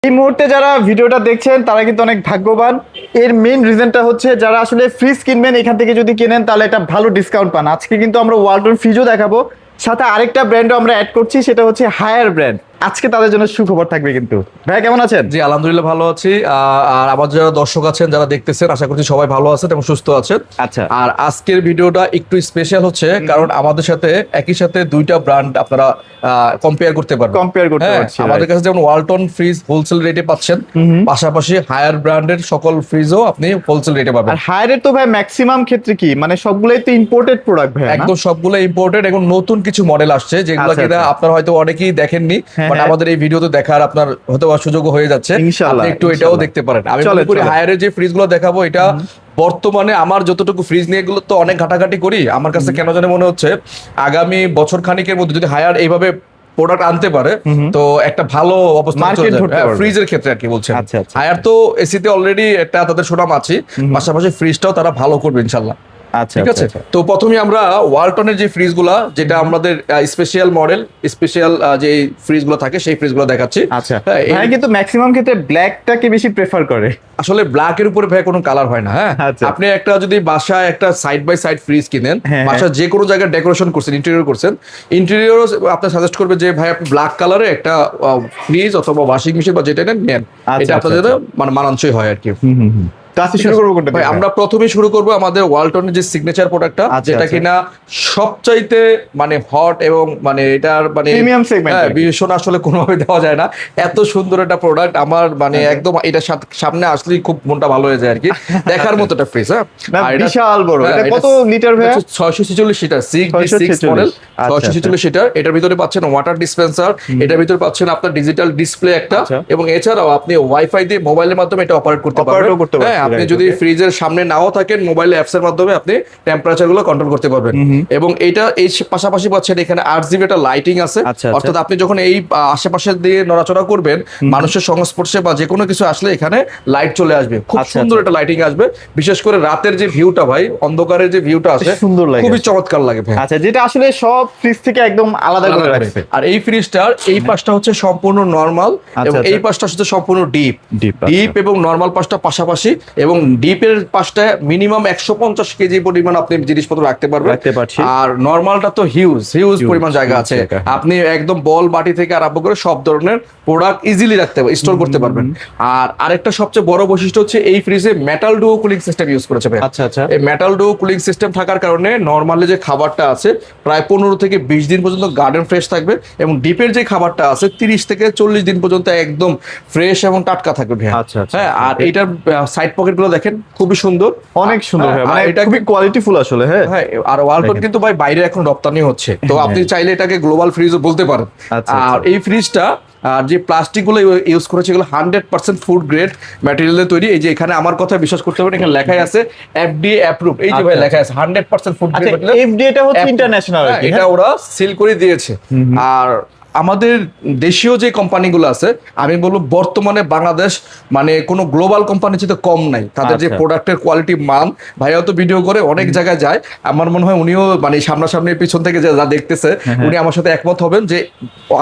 এই মুহূর্তে যারা ভিডিওটা দেখছেন তারা কিন্তু অনেক ভাগ্যবান। এর মেইন রিজনটা হচ্ছে যারা আসলে ফ্রিজ কিনবেন এখান থেকে যদি কেনেন তাহলে একটা ভালো ডিসকাউন্ট পান। আজকে কিন্তু আমরা ওয়ালটন ফ্রিজও দেখাবো, সাথে আরেকটা ব্র্যান্ডও আমরা অ্যাড করছি, সেটা হচ্ছে হায়ার ব্র্যান্ড। আজকে তাদের জন্য সুখবর থাকবে। কিন্তু ভাই কেমন আছেন? জি আলহামদুলিল্লাহ ভালো আছি। আর আমার যারা দর্শক আছেন, যারা দেখতেছেন, আশা করছি সবাই ভালো আছেন এবং সুস্থ আছেন। আচ্ছা, আর আজকের ভিডিওটা একটু স্পেশাল হচ্ছে কারণ আমাদের সাথে একই সাথে দুইটা ব্র্যান্ড আপনারা কম্পেয়ার করতে পারবেন। পারছি। আমাদের কাছে যেমন ওয়ালটন ফ্রিজ হোলসেল রেটে পাচ্ছেন, পাশাপাশি হায়ার ব্র্যান্ডের সকল ফ্রিজও আপনি হোলসেল রেটে পাবেন। আর হায়ারের তো ভাই ম্যাক্সিমাম ক্ষেত্রে কি মানে সবগুলাই তো ইম্পোর্টেড প্রোডাক্ট ভাই, একদম সবগুলো ইম্পোর্টেড এবং নতুন কিছু মডেল আসছে যেগুলো আচ্ছা, কিনা আচ্ছা। আপনারা হয়তো অনেকেই দেখেননি, হ্যাঁ, বাট হ্যাঁ। আমাদের এই ভিডিওতে দেখার আপনার হয়তো সুযোগ হয়ে যাচ্ছে। ইনশাআল্লাহ, আপনি একটু এটাও ইনশাআল্লাহ। দেখতে পারেন। আমি চলেন, মনে করি চলেন। হায়ারের যে ফ্রিজগুলো দেখাবো, এটা বর্তমানে আমার যতটুকু ফ্রিজ নিয়ে এগুলো তো অনেক ঘাটাঘাটি করি, আমার কাছে কেন জানে মনে হচ্ছে আগামী বছর খানিকের মধ্যে যদি হায়ার এইভাবে প্রোডাক্ট আনতে পারে তো একটা ভালো অবস্থা Market ধরতে পারবে। ফ্রিজের ক্ষেত্রে আর কি বলছেন। আচ্ছা, আচ্ছা। হায়ার তো এসিতে অলরেডি একটা তাদের সুনাম আছে, পাশাপাশি ফ্রিজটাও তারা ভালো করবে ইনশাল্লাহ। আচ্ছা, ঠিক আছে, আচ্ছা। তো প্রথমে আমরা ওয়ালটনের যে ফ্রিজগুলা, যেটা আমাদের স্পেশাল মডেল, স্পেশাল যে ফ্রিজগুলো থাকে সেই ফ্রিজগুলো দেখাচ্ছি। আচ্ছা হ্যাঁ, ভাই কিন্তু ম্যাক্সিমাম ক্ষেত্রে ব্ল্যাকটাকে বেশি প্রেফার করে। আসলে ব্ল্যাকের উপরে ভাই কোনো কালার হয় না। হ্যাঁ, আচ্ছা। আপনি একটা যদি বাসায় একটা সাইড বাই সাইড ফ্রিজ কিনেন, হ্যাঁ, বাসায় যে কোনো জায়গায় ডেকোরেশন করছেন, ইন্টেরিয়র করছেন, ইন্টেরিয়রও আপনার সাজেস্ট করবে যে ভাই আপনি ব্ল্যাক কালারে একটা ফ্রিজ অথবা ওয়াশিং মেশিন বা যেটা নেন, আচ্ছা, এটা আপনাদের আচ্ছা। মানে মানানসই হয় আর কি। তো আজকে শুরু করবো কোনটা ভাই দিয়ে? আমরা প্রথমে শুরু করবো আমাদের ওয়ালটনের যে সিগনেচার প্রোডাক্টটা, আচ্ছা, যেটা আচ্ছা। কিনা সবচাইতে মানে হট এবং মানে এটার মানে Premium segment আর কি। ভীষণ আসলে কোনোভাবে দেওয়া যায় না, এত সুন্দর একটা প্রোডাক্ট। আমার মানে আচ্ছা। একদম এটা সামনে আসলেই খুব মনটা ভালো হয়ে যায় আর কি, দেখার মতো একটা ফ্রিজ। হ্যাঁ, না, আর এটা বিশাল বড়। হ্যাঁ, এটা কত লিটার ভাই? 646 লিটার, 6 মডেল, 646 লিটার। এটার ভিতরে পাচ্ছেন ওয়াটার ডিসপেন্সার, এটার ভিতরে পাচ্ছেন আপনার ডিজিটাল ডিসপ্লে একটা, আচ্ছা। এবং এছাড়াও আপনি ওয়াইফাই দিয়ে মোবাইলের মাধ্যমে এটা অপারেট করতে Operate পারবেন। ও করতে হ্যাঁ, পারছি, আপনি right, যদি okay. ফ্রিজের সামনে নাও থাকেন, মোবাইল অ্যাপস এর মাধ্যমে আপনি টেম্পারেচার গুলো কন্ট্রোল করতে পারবেন। এবং এইটা এই পাশাপাশি পাচ্ছেন এখানে 8 জিবি একটা লাইটিং আছে। আচ্ছা, আচ্ছা। অর্থাৎ আপনি যখন এই আশেপাশে দিয়ে নড়াচড়া করবেন, মানুষের সংস্পর্শে বা যে কোনো কিছু আসলে এখানে লাইট চলে আসবে, খুব আচ্ছা, সুন্দর আচ্ছা। একটা লাইটিং আসবে। বিশেষ করে রাতের যে ভিউটা ভাই, অন্ধকারের যে ভিউটা আছে, সুন্দর লাগে। খুবই চমৎকার লাগে ভাই। আচ্ছা, যেটা আসলে সব ফ্রিজ থেকে একদম আলাদা করে রাখছে। আর এই ফ্রিজটার এই পাশটা হচ্ছে সম্পূর্ণ নরমাল এবং আচ্ছা। এই পাশটা হচ্ছে সম্পূর্ণ ডিপ। Deep, আচ্ছা। ডিপ এবং নরমাল পাশটা পাশাপাশি, এবং ডিপের পাশটায় মিনিমাম 150 কেজি পরিমাণ আপনি জিনিসপত্র রাখতে পারবেন। রাখতে পারছি। আর নরমালটা তো হিউজ পরিমাণ জায়গা huge আছে, জায়গা। আপনি একদম বল বাটি থেকে আরম্ভ করে সব ধরনের প্রোডাক্ট ইজিলি রাখতে পারবেন, স্টোর করতে পারবেন। আর আরেকটা সবচেয়ে বড় বৈশিষ্ট্য হচ্ছে এই ফ্রিজে metal duo cooling system use করেছে ভাই। আচ্ছা, আচ্ছা। এই মেটাল ডো কুলিং সিস্টেম থাকার কারণে নরমালি যে খাবারটা আছে প্রায় 15 থেকে 20 দিন পর্যন্ত গার্ডেন ফ্রেশ থাকবে, এবং ডিপের যে খাবারটা আছে 30 থেকে 40 দিন পর্যন্ত একদম ফ্রেশ এবং টাটকা থাকবে ভাই। আচ্ছা, আচ্ছা। হ্যাঁ, আর এইটার সাইড পকেট গুলো দেখেন খুবই সুন্দর, অনেক সুন্দর ভাই, হ্যাঁ, মানে আর এটা খুবই কোয়ালিটিফুল আসলে। হ্যাঁ, হ্যাঁ, আর ওয়ালটন কিন্তু ভাই বাইরে এখন রপ্তানি হচ্ছে, তো আপনি চাইলে এটাকে গ্লোবাল ফ্রিজও বলতে পারেন। আচ্ছা, আর আচ্ছা। এই ফ্রিজটা আর যে প্লাস্টিক গুলো ইউজ করেছে এগুলো 100% ফুড গ্রেড ম্যাটেরিয়ালে তৈরি। এই যে এখানে আমার কথা বিশ্বাস করতে পারেন, এখানে লেখাই আছে FDA অ্যাপ্রুভ। এই যে ভাই আচ্ছা, লেখা আছে 100% ফুড গ্রেড আচ্ছা, ম্যাটেরিয়াল। FDA টা হচ্ছে ইন্টারন্যাশনাল আর কি। এটা ওরা সিল করে দিয়েছে। আর আমাদের দেশীয় যে কোম্পানিগুলো আছে, আমি বলবো বর্তমানে বাংলাদেশ মানে কোনো গ্লোবাল কোম্পানির চেয়ে কম নাই। তাদের যে আচ্ছা। প্রোডাক্টের কোয়ালিটি মান, ভাইয়া তো ভিডিও করে অনেক জায়গায় যায়, আমার মনে হয় উনিও মানে সামনাসামনি পিছন থেকে যা দেখতেছে উনি আমার সাথে একমত হবেন যে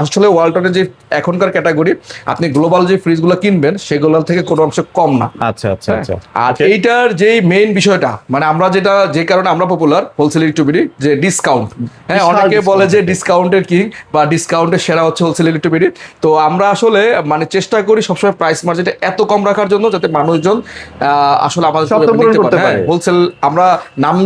আসলে ওয়ালটনের যে এখনকার ক্যাটাগরি, আপনি গ্লোবাল যে ফ্রিজগুলো কিনবেন সেগুলোর থেকে কোনো অংশ কম না। আচ্ছা, আচ্ছা, আচ্ছা। আর এইটার যে মেইন বিষয়টা, মানে আমরা যেটা যে কারণে আমরা পপুলার হোলসেল ইলেকট্রিবিটি, যে ডিসকাউন্ট। হ্যাঁ, বিশাল অনেকে বলে discount যে ডিসকাউন্টের কিং বা ডিসকাউন্টের সেরা হচ্ছে হোলসেল ইলেকট্রিবিটি। তো আমরা আসলে মানে চেষ্টা করি সবসময় প্রাইস মার্জিনটা এত কম রাখার জন্য, যাতে মানুষজন আসলে আমাদের স্বপ্ন পূরণ করতে পারে। হোলসেল আমরা নাম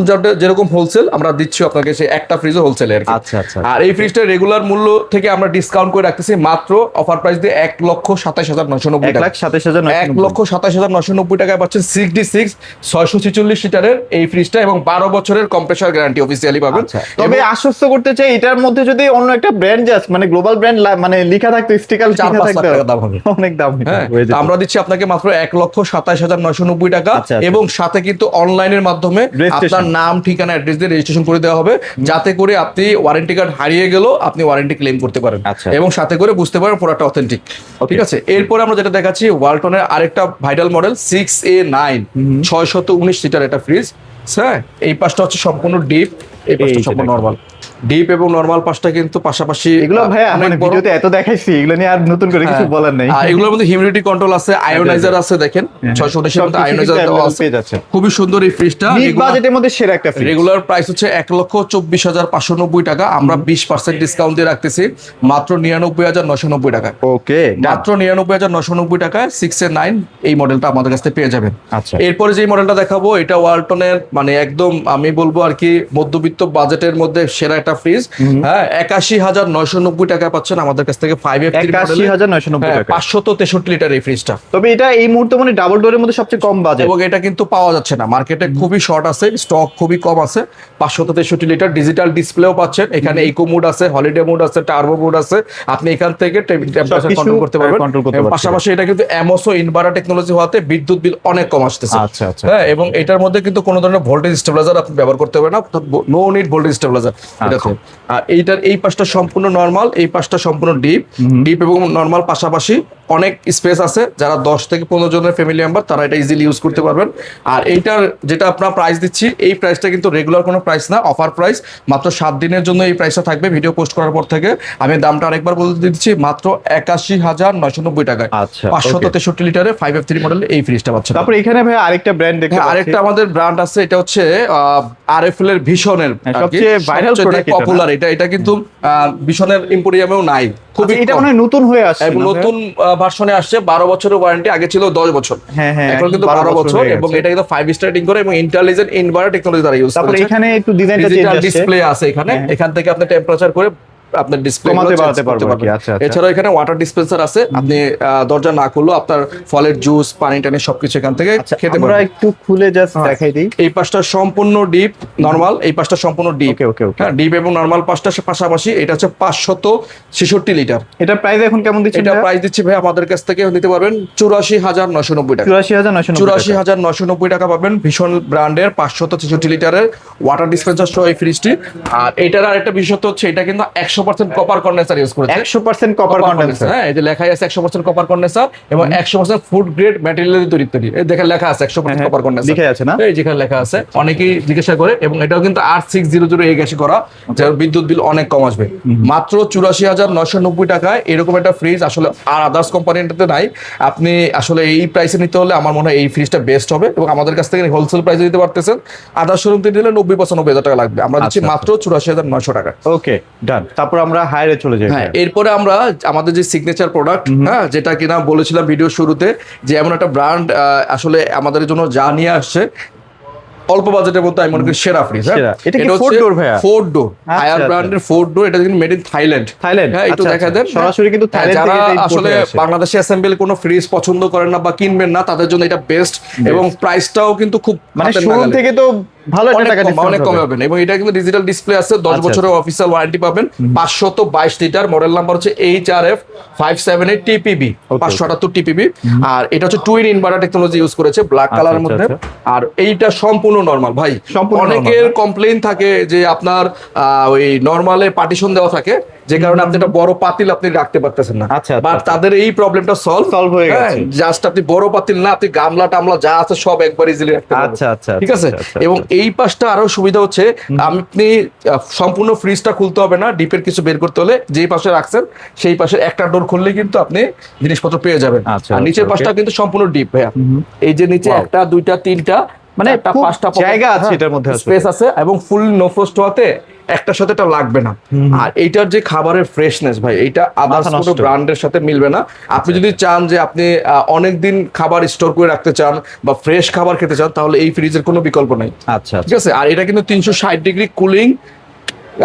যেরকম হোলসেল আমরা দিচ্ছি আপনাকে, সেই একটা ফ্রিজও হোলসেল আর কি। আচ্ছা, আচ্ছা। আর এই ফ্রিজটা রেগুলার মূল্য থেকে আমরা ডিসকাউন্ট করে রাখতেছি মাত্র অফার প্রাইস দিয়ে 1,27,990 টাকা। 1,27,990 1,27,990 টাকায় পাচ্ছেন 6D6 646 লিটারের এই ফ্রিজটা, এবং 12 বছরের কম্প্রেসার গ্যারান্টি অফিসিয়ালি পাবেন। আচ্ছা, তবে আশ্বস্ত করতে চাই এটার মধ্যে যদি অন্য একটা ব্র্যান্ড জাস্ট মানে গ্লোবাল ব্র্যান্ড মানে লেখা থাকতো, স্টিকার 4-5 লাখ টাকা দাম হবে। অনেক দাম। হ্যাঁ, আমরা দিচ্ছি আপনাকে মাত্র 1,27,990 টাকা, আচ্ছা, আচ্ছা। এবং সাথে কিন্তু অনলাইনের মাধ্যমে Registration। আপনার নাম, ঠিকানা, অ্যাড্রেস দিয়ে রেজিস্ট্রেশন করে দেওয়া হবে, যাতে করে আপনি ওয়ারেন্টি কার্ড হারিয়ে গেলেও আপনি ওয়ারেন্টি ক্লেম করতে পারেন, আচ্ছা। এবং সাথে করে বুঝতে পারেন প্রোডাক্ট অথেন্টিক। ঠিক আছে, এরপরে আমরা যেটা দেখাচ্ছি ওয়ালটনের আরেকটা ভাইটাল মডেল 6A9 619 লিটার একটা ফ্রিজ। হ্যাঁ, এই পাশটা হচ্ছে সম্পূর্ণ ডিপ, এই পাশটা সম্পূর্ণ নরমাল। ডিপ এবং নরমাল পাশটা কিন্তু পাশাপাশি এগুলো ভাই অনেক মানে বড়। ভিডিওতে এত দেখাইছি, এগুলো নিয়ে আর নতুন করে কিছু বলার নেই। এগুলোর মধ্যে হিউমিডিটি কন্ট্রোল আছে, আয়োনাইজার আছে, দেখেন 619 এর মধ্যে আয়োনাইজার দেওয়া আছে। পেয়ে যাচ্ছে খুবই সুন্দর এই ফ্রিজটা। মিড বাজেটের মধ্যে সেরা একটা ফ্রিজ। রেগুলার প্রাইস হচ্ছে 1,24,590 টাকা, আমরা 20% ডিসকাউন্ট দিয়ে রাখতেছি মাত্র 99,990 টাকা। ওকে, মাত্র 99,990 টাকায় 6A9 এই মডেলটা আমাদের কাছে পেয়ে যাবেন। আচ্ছা। এরপরে যে মডেলটা দেখাবো এটা ওয়ালটনের মানে একদম আমি বলবো আর কি মধ্যবিত্ত বাজেটের মধ্যে সেরা একটা ফ্রিজ। হ্যাঁ, 81,990 টাকায় পাচ্ছেন আমাদের কাছ থেকে 5F3 মডেলে। 81,990 টাকা। 563 লিটার এই ফ্রিজটা। তবে এটা এই মুহূর্তে মানে ডাবল ডোরের মধ্যে সবচেয়ে কম বাজেট। এবং এটা কিন্তু পাওয়া যাচ্ছে না, মার্কেটে খুবই শর্ট আছে, স্টক খুবই কম আছে। 563 লিটার ডিজিটাল ডিসপ্লেও পাচ্ছেন, এখানে ইকো মোড আছে, হলিডে মোড আছে, টার্বো মোড আছে, আপনি এখান থেকে টেম্পারেচার সবকিছু কন্ট্রোল করতে পারবেন। কন্ট্রোল করতে এবং পারছেন। পাশাপাশি এটা কিন্তু অ্যামোসো ইনভার্টার টেকনোলজি হওয়াতে বিদ্যুৎ বিল অনেক কম আসতেছে। আচ্ছা, আচ্ছা। হ্যাঁ, এবং এটার মধ্যে কিন্তু কোনো ধরনের ভোল্টেজ স্টেবিলাইজার আপনি ব্যবহার করতে হবে না, নো নিড ভোল্টেজ স্টেবিলাইজার এটাতে। আর এইটার এই পাশটা সম্পূর্ণ নরমাল, এই পাশটা সম্পূর্ণ ডিপ। ডিপ এবং নরমাল পাশাপাশি অনেক স্পেস আছে, যারা 10 থেকে 15 জনের ফ্যামিলি মেম্বার তারা এটা ইজিলি ইউজ করতে পারবেন। আর এইটার যেটা আপনার প্রাইস দিচ্ছি, এই প্রাইসটা কিন্তু রেগুলার কোনো প্রাইস না, অফার প্রাইস। মাত্র 7 দিনের জন্য এই প্রাইসটা থাকবে ভিডিও পোস্ট করার পর থেকে। আমি দামটা আরেকবার বলে দিচ্ছি, মাত্র 81,990 টাকায় আচ্ছা, 563 লিটারে 5F3 মডেল এই ফ্রিজটা পাচ্ছেন। তারপর এখানে ভাই আরেকটা ব্র্যান্ড দেখতে হ্যাঁ, পাচ্ছি। আরেকটা আমাদের ব্র্যান্ড আছে, এটা হচ্ছে আরএফএল এর ভিশনের সবচেয়ে viral product এটা না? পপুলার। এটা কিন্তু ভিশনের এম্পোরিয়ামেও নাই, খুবই আচ্ছা, এটা কম। মনে হয় নতুন হয়ে আসছে এবং না ভাই? নতুন ভার্সনে আসছে, 12 বছরের ওয়ারেন্টি, আগে ছিল 10 বছর। হ্যাঁ, হ্যাঁ, এখন কিন্তু 12 12 বছর। হয়ে এবং গেছে। এটা কিন্তু 5 স্টার রেটিং করে এবং ইন্টেলিজেন্ট ইনভার্টার টেকনোলজি দ্বারা ইউজ তারপর করেছে। এখানে একটু ডিজাইনটা চেঞ্জ ডিজিটাল আছে। ডিসপ্লে আছে এখানে, হ্যাঁ। এখান থেকে আপনি টেম্পারেচার করে আপনার ডিসপ্লে কমাতে বাড়াতে পারবো আর কি। আচ্ছা, আচ্ছা। এছাড়াও এখানে ওয়াটার ডিসপেন্সার আছে, আপনি দরজা না খুললেও আপনার ফলের জুস, পানি টানি সবকিছু এখান থেকে আচ্ছা, খেতে আমরা পারবেন। একটু খুলে জাস্ট দেখাই দিই। এই পাশটা সম্পূর্ণ ডিপ নরমাল, এই পাশটা সম্পূর্ণ ডিপ। ওকে, ওকে, ওকে। হ্যাঁ, ডিপ এবং নরমাল পাশটা পাশাপাশি। এটা হচ্ছে 566 লিটার। এটা প্রাইস এখন কেমন দিচ্ছেন? এটা প্রাইস দিচ্ছি ভাই আমাদের কাছ থেকে নিতে পারবেন 84,990 টাকা। 84,990 টাকা পাবেন ভীষণ ব্র্যান্ডের 566 লিটারের ওয়াটার ডিসপেন্সার সহ এই ফ্রিজটি। আর এটার আরেকটা বিশেষত্ব হচ্ছে এটা কিন্তু 100% কপার কন্ডেন্সার ইউজ করেছে। 100% কপার কন্ডেন্সার। হ্যাঁ, এই যে লেখাই আছে 100% কপার কন্ডেন্সার এবং 100% ফুড গ্রেড ম্যাটেরিয়াল দিয়ে তৈরি। এই দেখেন লেখা আছে 100% কপার কন্ডেন্সার, লিখে আছে না? এই যেখানে লেখা আছে, অনেকেই জিজ্ঞাসা করে। এবং এটাও কিন্তু 8600 গ্যাসে করা, যার বিদ্যুৎ বিল অনেক কম আসবে। মাত্র 84,990 টাকায় এরকম একটা ফ্রিজ আসলে আর আদার্স কোম্পানিতে নাই। আপনি আসলে এই প্রাইসে নিতে হলে আমার মনে হয় এই ফ্রিজটা বেস্ট হবে। এবং আমাদের কাছ থেকে হোলসেল প্রাইসে দিতে পারতেছেন। আদার্স শোরুম থেকে নিলে 90-95,000 টাকা লাগবে, আমরা দিচ্ছি আচ্ছা, মাত্র 84,900 টাকা। ওকে, ডান। তারপর আমরা হায়ারে চলে যাই। হ্যাঁ, এরপরে আমরা আমাদের যে সিগনেচার প্রোডাক্ট, হ্যাঁ, যেটা কিনা বলেছিলাম ভিডিও শুরুতে যে এমন একটা ব্র্যান্ড আসলে আমাদের জন্য যা নিয়ে আসছে অল্প বাজেটের মধ্যে আমি মনে করি সেরা ফ্রিজ। সেরা। এটা কি 4 ডোর ভাইয়া? 4 ডোর, আচ্ছা, হায়ার আচ্ছা। ব্র্যান্ডের 4 ডোর। এটা কিন্তু মেড ইন থাইল্যান্ড। থাইল্যান্ড? হ্যাঁ, একটু আচ্ছা, দেখা আচ্ছা। দেন। সরাসরি কিন্তু হ্যাঁ, থাইল্যান্ড যারা থেকে এটা import আসলে হয়ে আসে। বাংলাদেশে অ্যাসেম্বল কোনো ফ্রিজ পছন্দ করেন না বা কিনবেন না, তাদের জন্য এটা বেস্ট। এবং প্রাইসটাও কিন্তু খুব মানে হাতের শোরুম নাগালে। থেকে তো ভালো একটা টাকা অনেক কমে পাবেন। এবং এটা কিন্তু ডিজিটাল ডিসপ্লে আছে, 10 আচ্ছা, বছরের অফিসিয়াল ওয়ারেন্টি পাবেন। 522 লিটার, মডেল নাম্বার হচ্ছে HRF 578 TPB, 578 TPB। আর এটা হচ্ছে টুইন ইনভার্টার টেকনোলজি ইউজ করেছে, ব্ল্যাক কালারের মধ্যে। আর এইটা সম্পূর্ণ নরমাল ভাই। সম্পূর্ণ অনেকের কমপ্লেইন থাকে যে আপনার ওই নরমালে পার্টিশন দেওয়া থাকে, যে কারণে আপনি একটা বড় পাতিল আপনি রাখতে পারতেছেন না। আচ্ছা, বাট আচ্ছা। তাদের এই প্রবলেমটা সলভ হয়ে গেছে। জাস্ট আপনি বড় পাতিল না, আপনি গামলা টামলা যা আছে সব একবার ইজিলি রাখতে পারবেন। আচ্ছা, আচ্ছা, ঠিক আছে। আচ্ছা, আচ্ছা, এবং এই পাশটা আরো সুবিধা হচ্ছে, আপনি সম্পূর্ণ ফ্রিজটা খুলতে হবে না, ডিপের কিছু বের করতে হলে যেই পাশে রাখছেন সেই পাশের একটা ডোর খুললে কিন্তু আপনি জিনিসপত্র পেয়ে যাবেন। আচ্ছা, আর নিচের আচ্ছা, পাশটা okay. কিন্তু সম্পূর্ণ ডিপ ভাইয়া। এই যে নিচে Wow. একটা, দুইটা, তিনটা, মানে চারটা, খুব পাঁচটা জায়গা আছে এটার মধ্যে আসলে। স্পেস আছে এবং ফুল নো ফ্রস্ট হওয়াতে একটার সাথে এটা লাগবে না। আর এইটার যে খাবারের ফ্রেশনেস ভাই, এটা আদার্স মাথা কোনো নষ্ট। ব্র্যান্ডের সাথে মিলবে না। আপনি যদি চান যে আপনি অনেক দিন খাবার স্টোর করে রাখতে চান বা ফ্রেশ খাবার খেতে চান, তাহলে এই ফ্রিজের কোনো বিকল্প নাই। আচ্ছা, ঠিক আছে। আর এটা কিন্তু 360 ডিগ্রি কুলিং,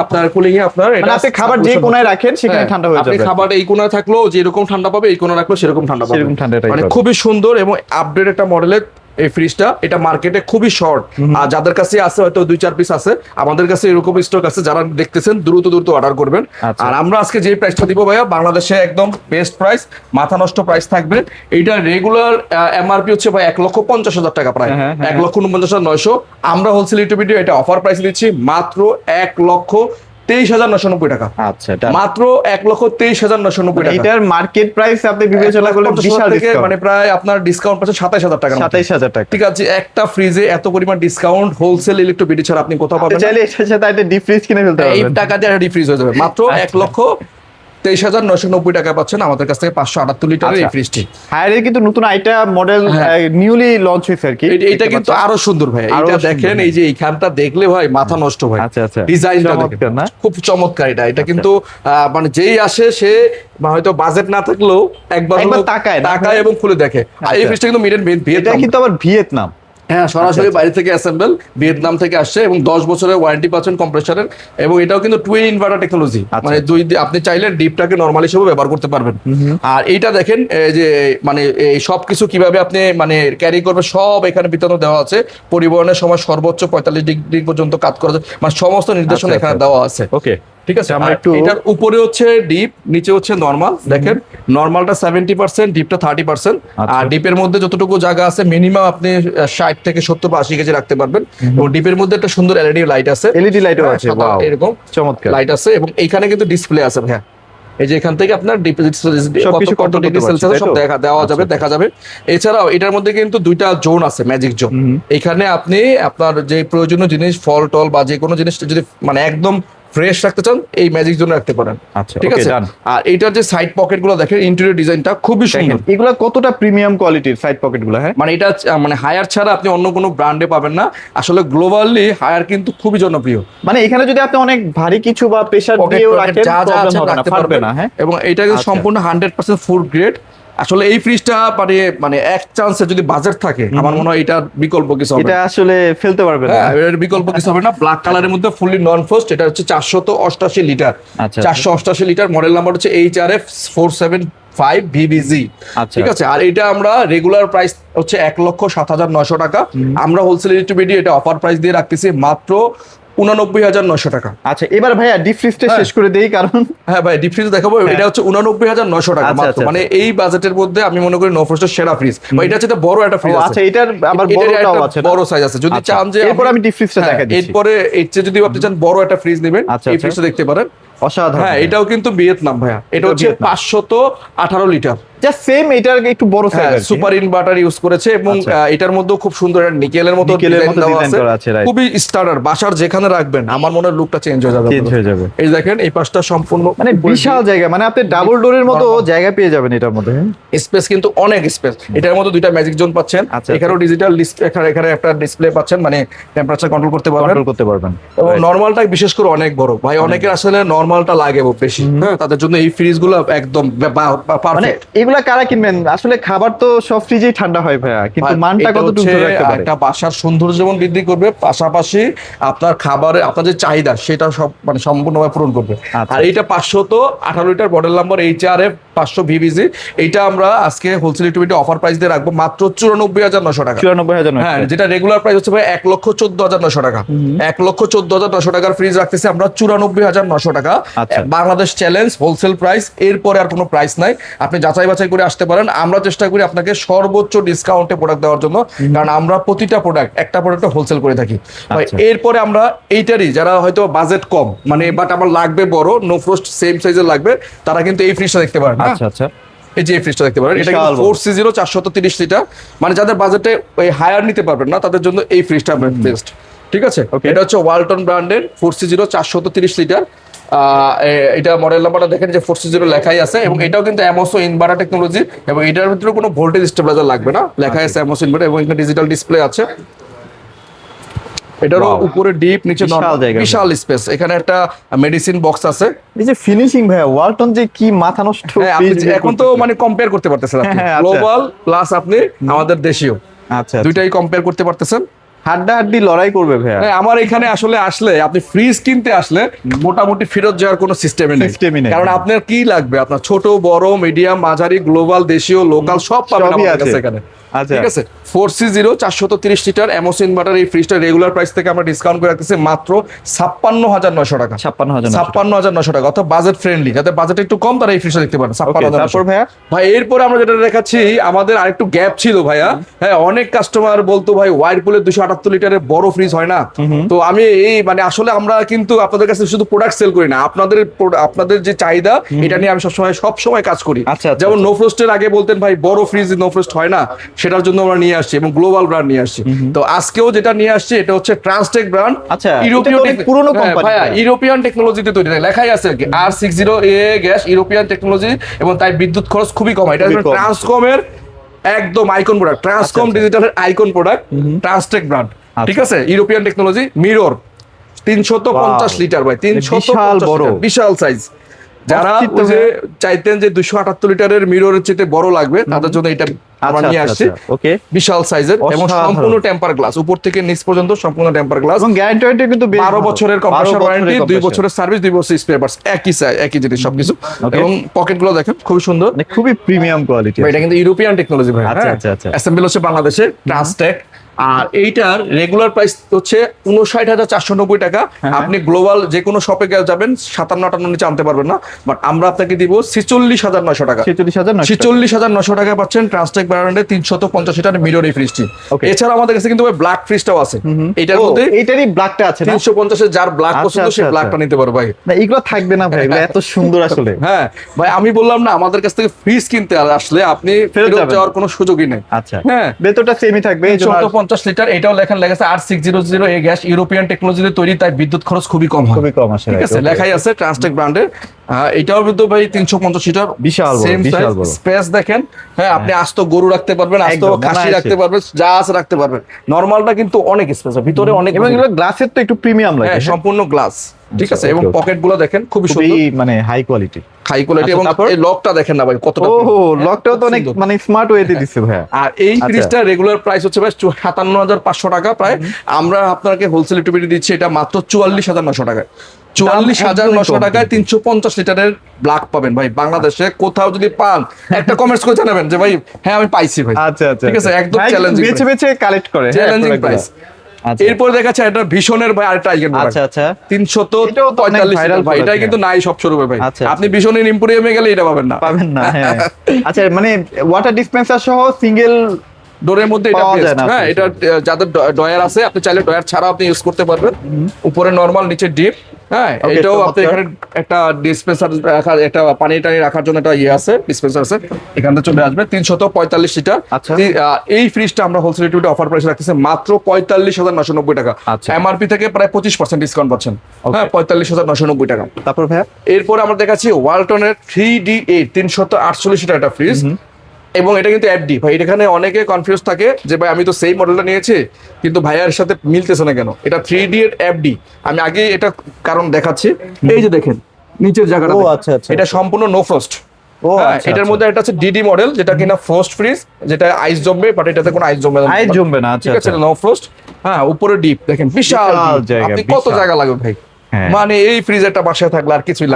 আপনার কুলিং এ আপনার মানে আপনি খাবার যে কোনায় রাখেন সেখানে হ্যাঁ, ঠান্ডা হয়ে যাবে। আপনি খাবার এই কোণায় থাকলেও যেরকম ঠান্ডা পাবে, এই কোণায় রাখলেও সেরকম ঠান্ডা পাবে। সেরকম ঠান্ডাটাই মানে পাবে। খুবই সুন্দর এবং আপডেট একটা মডেলের এই ফ্রিজটা। এটা মার্কেটে খুবই শর্ট, আর যাদের কাছে আছে হয়তো 2-4 পিস আছে, আমাদের কাছে এরকম স্টক আছে। যারা দেখতেছেন দ্রুত অর্ডার করবেন। আচ্ছা। আর আমরা আজকে যে প্রাইসটা দিব ভাইয়া, বাংলাদেশে একদম বেস্ট প্রাইস, মাথা নষ্ট প্রাইস থাকবে। এইটা রেগুলার এমআরপি হচ্ছে ভাই 1,50,000 টাকা, প্রায় হ্যাঁ, হ্যাঁ, 1,49,900। আমরা হোলসেল ইউটিউব ভিডিও এটা অফার প্রাইস দিচ্ছি মাত্র 23,990 টাকা। আচ্ছা, done। মাত্র 1,23,990 টাকা। এটার মার্কেট প্রাইস আপনি বিবেচনা করলে বিশাল থেকে ডিসকাউন্ট, মানে প্রায় আপনার ডিসকাউন্ট পাচ্ছে 27,000 টাকা। 27,000 টাকা। ঠিক আছে, একটা ফ্রিজে এত পরিমাণ ডিসকাউন্ট হোলসেল ইলেকট্রোবিডি ছাড়া আপনি কোথাও পাবেন না। চাইলে এটার সাথে একটা ডিপ ফ্রিজ কিনে ফেলতে এই পারবেন। টাকা দিয়ে একটা ডিপ ফ্রিজ হয়ে যাবে। মাত্র 1,23,990 টাকা পাচ্ছেন আমাদের কাছ থেকে 578 লিটারের এই ফ্রিজটি। হায়ারের কিন্তু নতুন আইটা মডেল নিউলি লঞ্চ হয়েছে আর কি। এটা কিন্তু আরো সুন্দর ভাই, আরো এটা সুন্দর, দেখেন হ্যাঁ। এই যে এইখানটা দেখলে ভাই মাথা নষ্ট ভাই। আচ্ছা, আচ্ছা। ডিজাইনটা চমৎকার না? খুব চমৎকার। এটা কিন্তু মানে যেই আসে সে হয়তো বাজেট না থাকলেও একবার তাকায় না? তাকায় এবং খুলে দেখে। আর এই আচ্ছা। ফ্রিজটা কিন্তু মেড ইন এটা ভিয়েতনাম। কিন্তু আবার ভিয়েতনাম। হ্যাঁ, সরাসরি বাইরে থেকে অ্যাসেম্বল, ভিয়েতনাম থেকে আসছে এবং 10 বছরের ওয়ারেন্টি পাচ্ছেন কম্প্রেসারের। এবং এটাও কিন্তু টুইন ইনভার্টার টেকনোলজি, মানে আপনি চাইলে ডিপটাকে নরমাল হিসেবে ব্যবহার করতে পারবেন। আর এইটা দেখেন এই যে মানে এই সবকিছু কিভাবে আপনি মানে ক্যারি করবে সব এখানে বিতরণ দেওয়া আছে। পরিবহনের সময় সর্বোচ্চ 45 ডিগ্রি পর্যন্ত কাজ করা যায়, মানে সমস্ত নির্দেশনা আচ্ছা, এখানে আচ্ছা। দেওয়া আছে। ওকে, ঠিক আছে, আমরা আমরা একটু- এটার উপরে হচ্ছে ডিপ, নিচে হচ্ছে নরমাল। দেখেন নরমালটা 70%, ডিপটা 30%। আচ্ছা। আর ডিপের মধ্যে যতটুকু জায়গা আছে মিনিমাম আপনি 60 থেকে 70 বা 80 কেজি রাখতে পারবেন। এবং ডিপের মধ্যে একটা সুন্দর এলইডি লাইট আছে, এলইডি লাইটও হ্যাঁ, আছে। সাদা ওয়াও, এরকম চমৎকার। লাইট আছে। এবং এইখানে কিন্তু ডিসপ্লে আছে ভাইয়া, এই যে এখান থেকে আপনার সবকিছু কত control ডিগ্রি করতে সেলসিয়াস পারছি, সব তাই তো? দেওয়া যাবে, আচ্ছা। দেখা যাবে। এছাড়াও এটার মধ্যে কিন্তু দুইটা জোন আছে, ম্যাজিক জোন। এখানে আপনি আপনার যে প্রয়োজনীয় জিনিস ফল টল বা যে কোনো জিনিসটা যদি মানে একদম ফ্রেশ রাখতে চান এই ম্যাজিক জোনে রাখতে পারেন। আচ্ছা, ঠিক okay, আছে। done। আর এইটার যে সাইড পকেট গুলো দেখেন, ইন্টেরিয়র ডিজাইনটা খুবই সুন্দর। এগুলা কতটা প্রিমিয়াম কোয়ালিটির সাইড পকেট গুলো? হ্যাঁ, মানে এটা মানে হায়ার ছাড়া আপনি অন্য কোনো ব্র্যান্ডে পাবেন না। আসলে গ্লোবালি হায়ার কিন্তু খুবই জনপ্রিয়। মানে এখানে যদি আপনি অনেক ভারী কিছু বা প্রেসার পকেট দিয়েও পকেট রাখেন যা যা প্রবলেম আছে হবে না, রাখতে ফাটবে পারবেন না। হ্যাঁ, এবং এটা কিন্তু আচ্ছা। সম্পূর্ণ 100% ফুড গ্রেড। আসলে এই ফ্রিজটা মানে এক চান্সে যদি বাজেট থাকে আমার মনে হয় এটার বিকল্প কিছু হবে এটা না। আসলে ফেলতে পারবে না। হ্যাঁ, এর বিকল্প কিছু হবে না। ব্ল্যাক কালারের মধ্যে ফুললি নন ফ্রস্ট, এটা হচ্ছে 488 লিটার। আচ্ছা, 488 লিটার, মডেল নাম্বার হচ্ছে HRF 475 VBG। আচ্ছা। ঠিক আছে। আর এটা আমরা রেগুলার প্রাইস হচ্ছে 1,07,900 টাকা। আমরা হোলসেল ইলেকট্রিবিডি এটা অফার প্রাইস দিয়ে রাখতেছি মাত্র 89,900 টাকা। আচ্ছা, এবার ভাইয়া ডিপ ফ্রিজটা হ্যাঁ। শেষ করে দেই, কারণ হ্যাঁ ভাই, ডিপ ফ্রিজ দেখাবো। এটা হচ্ছে 89,900 টাকা আচ্ছা, মাত্র। আচ্ছা, মানে এই বাজেটের মধ্যে আমি মনে করি নো ফ্রস্টের সেরা ফ্রিজ। বা এটা হচ্ছে একটা বড় একটা ফ্রিজ ও, আছে। আচ্ছা, এটার আবার এটার বড়টাও একটা আছে না? বড় সাইজ আছে। যদি আচ্ছা, চান যে এরপর আমি ডিপ ফ্রিজটা হ্যাঁ, দেখা দিচ্ছি। এরপরে এর চেয়ে যদি আপনি চান বড় একটা ফ্রিজ নেবেন, আচ্ছা, এই আচ্ছা। ফ্রিজটা দেখতে পারেন। অসাধারণ। হ্যাঁ, এটাও কিন্তু ভিয়েতনাম ভাইয়া। এটা এটাও হচ্ছে ভিয়েতনাম। 518 লিটার। জাস্ট সেম, এটার একটু বড় সাইজ আছে। সুপার ইনভার্টার ইউজ করেছে এবং আচ্ছা। এটার মধ্যেও খুব সুন্দর একটা নিকেলের মতো নিকেলের ডিজাইন মতো দেওয়া ডিজাইন করা আছে, right। খুবই স্ট্যান্ডার্ড। বাসার যেখানে রাখবেন আমার মনে হয় লুকটা চেঞ্জ হয়ে যাবে। চেঞ্জ হয়ে যাবে। এই দেখেন এই পাশটা সম্পূর্ণ মানে বিশাল জায়গা, মানে আপনি ডাবল ডোরের মতো জায়গা পেয়ে যাবেন এটার মধ্যে। স্পেস কিন্তু অনেক স্পেস। এটার মধ্যে দুইটা ম্যাজিক জোন পাচ্ছেন। আচ্ছা। এখানেও ডিজিটাল ডিসপ্লে, এখানে একটা ডিসপ্লে পাচ্ছেন, মানে টেম্পারেচার কন্ট্রোল করতে পারবেন। কন্ট্রোল করতে পারবেন। এবং নরমালটা বিশেষ করে অনেক বড় ভাই, অনেকের আসলে নরমালটা লাগে বেশি। হ্যাঁ, তাদের জন্য এই ফ্রিজগুলো একদম মানে পারফেক্ট। এগুলা কারা কিনবেন? আসলে খাবার তো সব ফ্রিজেই ঠান্ডা হয় ভাইয়া, কিন্তু মানটা কতটুকু ধরে রাখতে পারে? একটা বাসার সৌন্দর্য যেমন বৃদ্ধি করবে, পাশাপাশি আপনার খাবারে আপনার যে চাহিদা সেটা সব মানে সম্পূর্ণভাবে পূরণ করবে। আচ্ছা। আর এইটা 518 litre, model number HRF 500 VBG। এইটা আমরা আজকে হোলসেল ইলেকট্রিবিটি অফার প্রাইস দিয়ে রাখবো মাত্র 94,900 টাকা। 94,000। হ্যাঁ, যেটা রেগুলার প্রাইস হচ্ছে ভাই 1,14,900 টাকা। 1,14,900 টাকার ফ্রিজ রাখতেছি আমরা 94,900 টাকা। আচ্ছা। বাংলাদেশ চ্যালেঞ্জ হোলসেল প্রাইস, এরপরে আর কোনো প্রাইস নাই। আপনি যাচাই বাছাই করে আসতে পারেন। আমরা চেষ্টা করি আপনাকে সর্বোচ্চ ডিসকাউন্টে প্রোডাক্ট দেওয়ার জন্য, কারণ আমরা প্রতিটা প্রোডাক্ট একটা প্রোডাক্ট হোলসেল করে থাকি। আচ্ছা। এরপরে আমরা এইটারই যারা হয়তো বাজেট কম, মানে বাট আমার লাগবে বড় নো ফ্রস্ট সেম সাইজের লাগবে, তারা কিন্তু এই ফ্রিজটা দেখতে পারেন। আচ্ছা, আচ্ছা। এই যে এই ফ্রিজটা দেখতে পারেন, এটা বিশাল কিন্তু 4C0 430 লিটার। মানে যাদের বাজেটে ওই হায়ার নিতে পারবেন না তাদের জন্য এই ফ্রিজটা বেস্ট। ঠিক আছে। Okay. এটা হচ্ছে ওয়ালটন ব্র্যান্ডের 4C0 430 লিটার। এটা মডেল নাম্বারটা দেখেন যে 4C0 লেখাই আছে। এবং এটাও কিন্তু অ্যামোসো ইনভার্টার টেকনোলজি, এবং এটার ভিতরে কোনো ভোল্টেজ স্টেবিলাইজার লাগবে না, লেখাই আছে অ্যামোসো ইনভার্টার। এবং এখানে ডিজিটাল ডিসপ্লে আছে। এটারও Wow. উপরে ডিপ, নিচে বিশাল নরমাল, জায়গা। বিশাল স্পেস। এখানে একটা মেডিসিন বক্স আছে। এই যে ফিনিশিং ভাইয়া, ওয়ালটন যে কি মাথা নষ্ট হ্যাঁ, আপনি fridge এখন তো মানে কম্পেয়ার করতে পারতেছেন আপনি হ্যাঁ, আচ্ছা। গ্লোবাল প্লাস আপনি আমাদের দেশীয়, আচ্ছা, দুইটাই কম্পেয়ার করতে পারতেছেন। হাড্ডাহাড্ডি লড়াই করবে ভাইয়া। হ্যাঁ, আমার এখানে আসলে আসলে আপনি ফ্রিজ কিনতে আসলে মোটামুটি ফেরত যাওয়ার কোনো সিস্টেমই System-ই নেই। নেই। কারণ আপনার কি লাগবে, আপনার ছোট বড় মিডিয়াম মাঝারি গ্লোবাল দেশীয় লোকাল সব পাবেন সবই আমাদের আছে। কাছে এখানে। আচ্ছা। ঠিক আছে। 4C0 430 লিটার এমওসি ইনভার্টার এই ফ্রিজটা রেগুলার প্রাইস থেকে আমরা ডিসকাউন্ট করে রাখতেছি মাত্র 56,900 টাকা। 56,900 টাকা, অর্থাৎ বাজেট ফ্রেন্ডলি, যাদের বাজেট একটু কম তারা এই ফ্রিজটা দেখতে পারেন। 56,900। তারপর ভাইয়া ভাই এরপরে আমরা যেটা দেখাচ্ছি, আমাদের আরেকটু গ্যাপ ছিল ভাইয়া। হ্যাঁ, অনেক কাস্টমার বলতো ভাই ওয়ারপুলের 278 লিটারের বড় ফ্রিজ হয় না। তো আমি এই মানে আসলে আমরা কিন্তু আপনাদের কাছে শুধু প্রোডাক্ট সেল করি না, আপনাদের যে চাহিদা এটা নিয়ে আমি সবসময় কাজ করি। আচ্ছা, যেমন নো ফ্রস্টের আগে বলতেন ভাই বড় ফ্রিজ নো ফ্রস্ট হয় না, সেটার জন্য আমরা নিয়ে আসছি এবং গ্লোবাল ব্র্যান্ড নিয়ে আসছি। তো আজকেও যেটা নিয়ে আসছি এটা হচ্ছে ট্রান্সটেক ব্র্যান্ড। আচ্ছা, ইউরোপিয়ান পুরনো কোম্পানি ভাইয়া, ইউরোপিয়ান টেকনোলজিতে তৈরি, লেখাই আছে R60A গ্যাস ইউরোপিয়ান টেকনোলজি, এবং তাই বিদ্যুৎ খরচ খুবই কম। এটা ট্রান্সকমের একদম আইকন প্রোডাক্ট, ট্রান্সকম ডিজিটালের আইকন প্রোডাক্ট, ট্রান্সটেক ব্র্যান্ড। ঠিক আছে, ইউরোপিয়ান টেকনোলজি, মিরর 350 লিটার ভাই, 350 বিশাল সাইজ। যারা ওই যে চাইতেন যে 278 লিটারের মিররের চেয়ে বড় লাগবে তাদের জন্য এটা আমরা নিয়ে আসছি। ওকে, বিশাল সাইজের এবং সম্পূর্ণ টেম্পার গ্লাস, উপর থেকে নিচ পর্যন্ত সম্পূর্ণ টেম্পার গ্লাস, এবং গ্যারান্টি কিন্তু 12 বছরের কম্প্রেসর ওয়ারেন্টি, 2 বছরের সার্ভিস, 2 বছরের স্পেয়ার পার্টস, একই জিনিস সবকিছু। এবং পকেট গুলো দেখেন খুবই সুন্দর, খুবই প্রিমিয়াম কোয়ালিটি। এটা কিন্তু ইউরোপিয়ান টেকনোলজি ভাই। আচ্ছা আচ্ছা আচ্ছা, অ্যাসেম্বল হচ্ছে বাংলাদেশে, ট্রান্সটেক। আর এইটার রেগুলার প্রাইস হচ্ছে 59,490 টাকা। আপনি গ্লোবাল যে কোনো শপে যাবেন 57-58 নিচে আনতে পারবেন না, বাট আমরা আপনাকে দিব 46,900 টাকা। 46,900 টাকায় পাচ্ছেন ট্রান্সটেক ব্র্যান্ডের 350 লিটার মিরর এই ফ্রিজটি। এছাড়া আমাদের কাছে কিন্তু ব্ল্যাক ফ্রিজটাও আছে, এটার মধ্যে এইটারই ব্ল্যাকটা আছে না, 350 এর যার ব্ল্যাক পছন্দ সে ব্ল্যাকটা নিতে পারবে ভাই। না এগুলো থাকবে না ভাই, এগুলো এত সুন্দর আসলে। হ্যাঁ ভাই, আমি বললাম না আমাদের কাছ থেকে ফ্রিজ কিনতে আসলে আপনি ফেরত যাওয়ার কোনো সুযোগই নেই। আচ্ছা, হ্যাঁ, ভেতরটা সেমই থাকবে 350 লিটার, এটাও লেখা আছে R600A গ্যাস ইউরোপিয়ান টেকনোলজিতে তৈরি, তাই বিদ্যুৎ খরচ খুবই কম হয়, খুবই কম আসে। ঠিক আছে, লেখাই আছে ট্রান্সটেক ব্র্যান্ডের। এটাও কিন্তু ভাই 350 লিটার, বিশাল বড় স্পেস দেখেন। হ্যাঁ, আপনি আস্ত গরু রাখতে পারবেন, আস্ত খাসি রাখতে পারবেন, যা আছে রাখতে পারবেন। নরমালটা কিন্তু অনেক স্পেস, ভিতরে অনেক, এবং এগুলো গ্লাসের তো একটু প্রিমিয়াম লাগে, সম্পূর্ণ গ্লাস, ঠিক আছে। এবং পকেট গুলো দেখেন খুবই সুন্দর, মানে হাই কোয়ালিটি। এবং এই লকটা দেখেন না ভাই কতটা, লকটাও তো অনেক মানে স্মার্ট ওয়েতে দিচ্ছে ভাই। আর এই ফ্রিজটা রেগুলার প্রাইস হচ্ছে ভাই 57,500 টাকা প্রায়। আমরা আপনাকে হোলসেল ডিস্ট্রিবিউটর দিচ্ছি এটা মাত্র 44,900 টাকায়। 44,900 টাকায় 350 লিটারের ব্ল্যাক পাবেন ভাই। বাংলাদেশে কোথাও যদি পান একটা কমেন্টস করে জানাবেন যে ভাই হ্যাঁ আমি পাইছি ভাই। আচ্ছা আচ্ছা, ঠিক আছে, একদম চ্যালেঞ্জিং, বেছে কালেক্ট করে চ্যালেঞ্জিং প্রাইস। এরপর দেখাচ্ছে এটা ভীষণের ভাই আরেকটা আইকন। আচ্ছা আচ্ছা, 345 ভাই, এটা কিন্তু নাই সব শোরুমে ভাই। আপনি ভীষণের এম্পোরিয়ামে গেলে এটা পাবেন না। হ্যাঁ, আচ্ছা, মানে ওয়াটার ডিসপেন্সার সহ সিঙ্গেল ডোরের মধ্যে এটা বেস্ট। হ্যাঁ, এটা যাদের ডয়ার আছে আপনি চাইলে ডয়ার ছাড়া আপনি ইউজ করতে পারবেন। উপরে নরমাল, নিচে ডিপ। হ্যাঁ, এটাও আপনি এখানে একটা ডিসপেন্সার রাখার, একটা পানি টানি রাখার জন্য একটা আছে, ডিসপেন্সার আছে, এখানে চলে আসবে। 345 লিটার। এই ফ্রিজটা আমরা হোলসেল রেটে অফার প্রাইস রাখতেছি মাত্র 45,990 টাকা। এমআরপি থেকে প্রায় 25% ডিসকাউন্ট পাচ্ছেন। হ্যাঁ, 45,990 টাকা। তারপর ভাইয়া এরপর আমরা দেখাচ্ছি ওয়ালটনের 3D8 348 লিটার একটা ফ্রিজ, এবং এটা কিন্তু এফডি ভাই। এখানে অনেকে কনফিউজ থাকে যে ভাই আমি তো সেই মডেলটা নিয়েছি কিন্তু ভাইয়ার সাথে মিলতেছে না কেন। এটা 3D8 এফডি, আমি আগে এটা কারণ দেখাচ্ছি। এই যে দেখেন নিচের জায়গাটা, এটা সম্পূর্ণ নো ফ্রস্ট। এটার মধ্যে একটা আছে ডিডি মডেল, যেটা কিনা ফ্রস্ট ফ্রিজ, যেটা আইস জমবে, বাট এটাতে কোনো আইস জমবে না। ঠিক আছে, নো ফ্রস্ট। হ্যাঁ, উপরে ডিপ দেখেন, বিশাল জায়গা, আপনি কত জায়গা লাগবে ভাই। মানে এই ফ্রিজেরটা বাসায় থাকলে আর কিছুই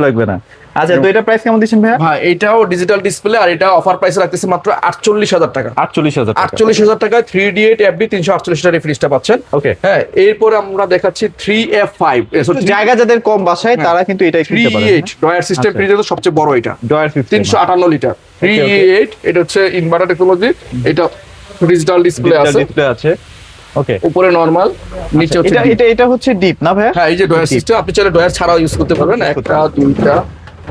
লাগবে না। আচ্ছা, তো এটা প্রাইস কেমন দিচ্ছেন ভাইয়া? ভাই এটাও ডিজিটাল ডিসপ্লে, আর এটা অফার প্রাইসে রাখতেছে মাত্র 48,000 টাকা। 48,000 টাকায় 3D8 FB 348 লিটারের ফ্রিজটা পাচ্ছেন। ওকে, হ্যাঁ। এরপর আমরা দেখাচ্ছি 3F5, জায়গা যাদের কম বাসায় তারা কিন্তু এটাই কিনতে পারে। 3E8 ডয়ার সিস্টেম ফ্রিজের সবচেয়ে বড়, এটা ডয়ার 358 লিটার 3E8। এটা হচ্ছে ইনভার্টার টেকনোলজি, এটা ডিজিটাল ডিসপ্লে আছে। ওকে, উপরে নরমাল, নিচে হচ্ছে এটা হচ্ছে ডিপ না ভাই? হ্যাঁ, এই যে ডয়ার সিস্টেম, আপনি চাইলে ডয়ার ছাড়াও ইউজ করতে পারবেন। একটা, দুইটা,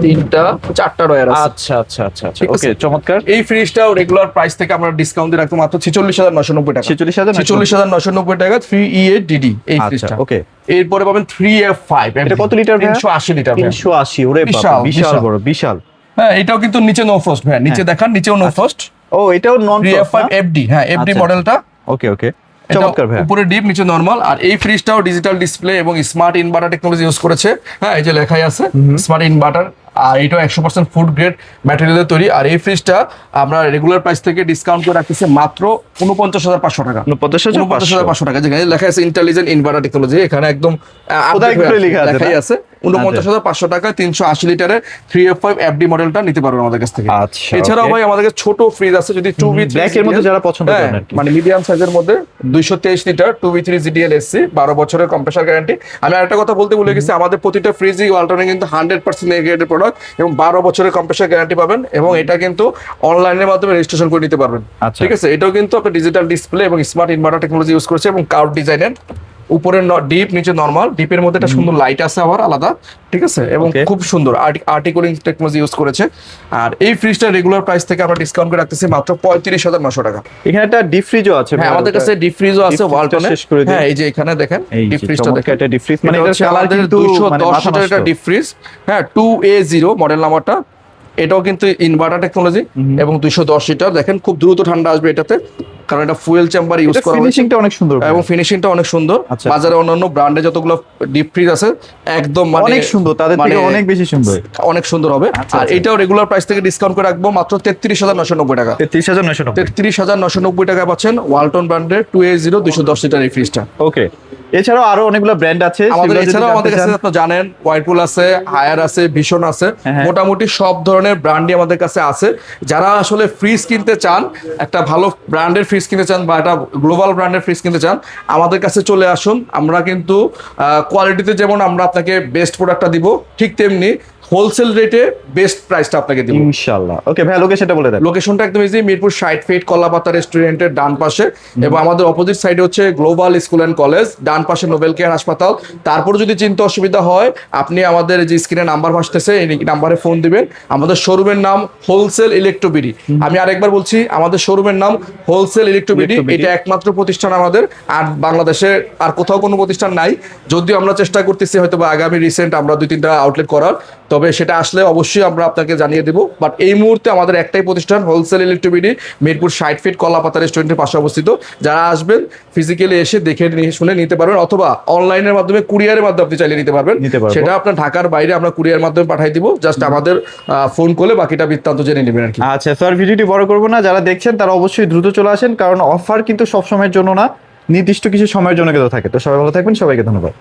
তিনটা, চারটা ডয়ার আছে। আচ্ছা আচ্ছা আচ্ছা, ওকে, চমৎকার। এই ফ্রিজটাও রেগুলার প্রাইস থেকে আমরা ডিসকাউন্ট দিয়ে রাখবো মাত্র 46,990 টাকা। 46,990 টাকা 3E8 DD এই ফ্রিজটা। ওকে, এরপরে পাবেন 3F5, এটা কত লিটার? 380 লিটার। 380, ওরে বাবা, বিশাল বড়, বিশাল। হ্যাঁ, এটাও কিন্তু নিচে নো ফ্রস্ট ভাই, নিচে দেখান, নিচেও নো ফ্রস্ট। ও, এটাও নন ফ্রস্ট 3F5 FD। হ্যাঁ, FD মডেলটা। ওকে ওকে, চমৎকার ভাই। উপরে ডিপ, নিচে নরমাল। আর এই ফ্রিজটাও ডিজিটাল ডিসপ্লে এবং স্মার্ট ইনভার্টার টেকনোলজি ইউজ করেছে। হ্যাঁ, এই যে লেখাই আছে স্মার্ট ইনভার্টার। আর এটাও 100% ফুড গ্রেড ম্যাটেরিয়ালের তৈরি। আর এই ফ্রিজটা আমরা রেগুলার প্রাইস থেকে ডিসকাউন্ট করে রাখতেছি মাত্র 49,500 টাকা। 49,500 টাকা, যেখানে লেখা আছে ইন্টেলিজেন্ট ইনভার্টার টেকনোলজি, এখানে একদম লেখাই আছে। 49,500 টাকায় 380 লিটারের 3F5 FD মডেলটা নিতে পারবেন আমাদের কাছ থেকে। আচ্ছা, এছাড়াও okay. ভাই আমাদের কাছে ছোট ফ্রিজ আছে, যদি 2v3 ব্ল্যাক এর মধ্যে যারা পছন্দ করেন আর কি। মানে মিডিয়াম সাইজের মধ্যে 223 লিটার 2v3 GDL SC 12 বছরের কম্প্রেসার গ্যারান্টি। আমি আরেকটা কথা বলতে ভুলে গেছি, আমাদের প্রতিটা ফ্রিজই ওয়ালটনে কিন্তু 100% এ গ্রেডের প্রোডাক্ট এবং 12 বছরের কম্প্রেসার গ্যারান্টি পাবেন, এবং এটা কিন্তু অনলাইনের মাধ্যমে রেজিস্ট্রেশন করে নিতে পারবেন। আচ্ছা। ঠিক আছে, এটাও কিন্তু আপনার ডিজিটাল ডিসপ্লে এবং স্মার্ট ইনভার্টার টেকনোলজি ইউজ করেছে এবং কার্ভ ডিজাইনের, উপরে ডিপ নিচে নরমাল, ডিপের মধ্যে একটা সুন্দর লাইট আছে আবার আলাদা, ঠিক আছে, এবং Okay. খুব সুন্দর আর্টিকুলিং টেকনোলজি ইউজ করেছে। আর এই ফ্রিজটা রেগুলার প্রাইস থেকে আমরা ডিসকাউন্ট করে রাখতেছি মাত্র 35,900 টাকা। এখানে একটা ডিপ ফ্রিজও আছে হ্যাঁ, আমাদের কাছে ডিপ ফ্রিজও আছে deep freeze টা ওয়ালটনে। শেষ করে দিন। হ্যাঁ, এই যে এখানে দেখেন এই ডিপ যে ফ্রিজটা চমৎকার দেখেন, একটা ডিপ ফ্রিজ, মানে এটা এটার হচ্ছে কালার আমাদের কিন্তু মানে 210 মাথা লিটারের একটা নষ্ট। Deep fridge. হ্যাঁ, 2A0 মডেল নাম্বারটা, এটাও কিন্তু ইনভার্টার টেকনোলজি এবং 210 লিটার। দেখেন খুব দ্রুত ঠান্ডা আসবে এটাতে, কারণ এটা ফুয়েল চেম্বার ইউজ এটা করা হয়েছে ফিনিশিংটা অনেক সুন্দর এবং ফিনিশিংটা অনেক সুন্দর। আচ্ছা। বাজারে অন্যান্য ব্র্যান্ডে যতগুলো ডিপ ফ্রিজ আছে একদম মানে অনেক সুন্দর, তাদের থেকে অনেক বেশি সুন্দর। অনেক সুন্দর হবে। আচ্ছা, আর আচ্ছা। এটাও রেগুলার প্রাইস থেকে ডিসকাউন্ট করে রাখবো মাত্র 33,990 টাকা। 33,990। 33,990 টাকায় পাচ্ছেন ওয়ালটন ব্র্যান্ডের 2A0 210 লিটার এই ফ্রিজটা। ওকে, এছাড়াও আরো অনেকগুলো ব্র্যান্ড আছে আমাদের সেগুলো যদি এছাড়াও আমাদের জানতে কাছে চান। আপনি জানেন ওয়াইরপুল আছে, হায়ার আছে, ভীষণ আছে, হ্যাঁ। মোটামুটি সব ধরনের ব্র্যান্ডই আমাদের কাছে আছে। যারা আসলে ফ্রিজ কিনতে চান, একটা ভালো ব্র্যান্ডের ফ্রিজ কিনতে চান বা একটা গ্লোবাল ব্র্যান্ডের ফ্রিজ কিনতে চান, আমাদের কাছে চলে আসুন। আমরা কিন্তু কোয়ালিটিতে যেমন আমরা আপনাকে বেস্ট প্রোডাক্টটা দিব, ঠিক তেমনি হোলসেল রেটে বেস্ট প্রাইসটা আপনাকে দিব ইনশাআল্লাহ। ওকে ভাই, লোকেশনটা বলে দেন। লোকেশনটা একদম ইজি, মিরপুর 60 ফিট কলাপাতা রেস্টুরেন্টের ডান পাশে, এবং আমাদের অপোজিট সাইডে হচ্ছে গ্লোবাল স্কুল অ্যান্ড কলেজ, ডান পাশে নোবেল কেয়ার হাসপাতাল। তারপর যদি চিন্তা অসুবিধা হয়, আপনি আমাদের যে স্ক্রিনে নাম্বার ভাসতেছে এই নাম্বারে ফোন দিবেন। আমাদের শোরুমের নাম হোলসেল ইলেকট্রোবিডি। আমি আরেকবার বলছি, আমাদের শোরুমের নাম হোলসেল ইলেকট্রোবিডি। এটা একমাত্র প্রতিষ্ঠান আমাদের, আর বাংলাদেশে আর কোথাও কোনো প্রতিষ্ঠান নাই। যদিও আমরা চেষ্টা করতেছি হয়তো বা আগামী রিসেন্ট আমরা 2-3টা আউটলেট করার, তবে সেটা আসলে অবশ্যই আমরা আপনাকে জানিয়ে দেবো। বাট এই মুহূর্তে আমাদের একটাই প্রতিষ্ঠান হোলসেল ইলেকট্রোবিডি, মিরপুর 60 ফিট কলাপাতা রেস্টুরেন্টের পাশে অবস্থিত। যারা আসবেন ফিজিক্যালি এসে দেখে শুনে নিতে পারবেন, অথবা অনলাইনের মাধ্যমে কুরিয়ারের মাধ্যমে আপনি চাইলে নিতে পারবেন। নিতে পারবো। সেটা আপনার ঢাকার বাইরে আমরা কুরিয়ার মাধ্যমে পাঠিয়ে দিব, জাস্ট আমাদের ফোন করলে বাকিটা বৃত্তান্ত জেনে নেবেন আর কি। আচ্ছা স্যার, ভিডিওটি বড় করবো না, যারা দেখছেন তারা অবশ্যই দ্রুত চলে আসেন, কারণ অফার কিন্তু সব সময়ের জন্য না, নির্দিষ্ট কিছু সময়ের জন্য কিন্তু থাকে। তো সবাই ভালো থাকবেন, সবাইকে ধন্যবাদ।